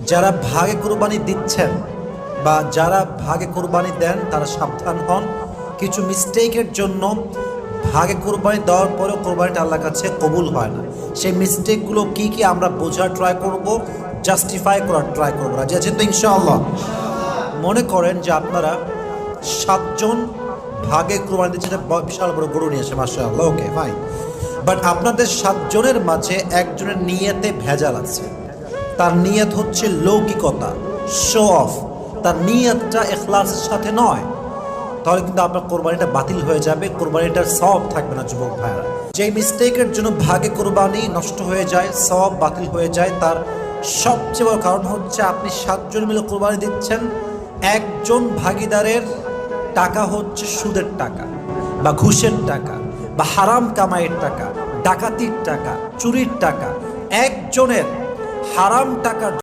যারা ভাগে কুরবানি দিচ্ছেন বা যারা ভাগে কুরবানি দেন তারা সাবধান হন। কিছু মিস্টেকের জন্য ভাগে কুরবানি দেওয়ার পরেও কুরবানিটা আল্লাহর কাছে কবুল হয় না। সেই মিস্টেকগুলো কি কি আমরা বোঝার ট্রাই করব, জাস্টিফাই করার ট্রাই করবো। রাজি আছেন তো ইনশাআল্লাহ? মনে করেন যে আপনারা 7 জন ভাগে কুরবানি দিচ্ছে, বিশাল বড় গরু নিয়ে এসে, মাশাআল্লাহ, ওকে ফাইন। বাট আপনাদের 7 জনের মাঝে একজনের নিয়তে ভেজাল আছে। তার নিয়ত হচ্ছে লৌকিকতা, শো অফ। তার নিয়তটা ইখলাসের সাথে নয়। তাহলে কিন্তু আপনার কোরবানিটা বাতিল হয়ে যাবে, কোরবানিটার সওয়াব থাকবে না। যুবক ভাইরা, যে মিস্টেকের জন্য ভাগে কোরবানি নষ্ট হয়ে যায়, সওয়াব বাতিল হয়ে যায়, তার সবচেয়ে বড় কারণ হচ্ছে আপনি 7 জন মিলে কোরবানি দিচ্ছেন, একজন ভাগীদারের টাকা হচ্ছে সুদের টাকা বা ঘুষের টাকা বা হারাম কামাইয়ের টাকা, ডাকাতির টাকা, চুরির টাকা। একজনের হারাম টাকার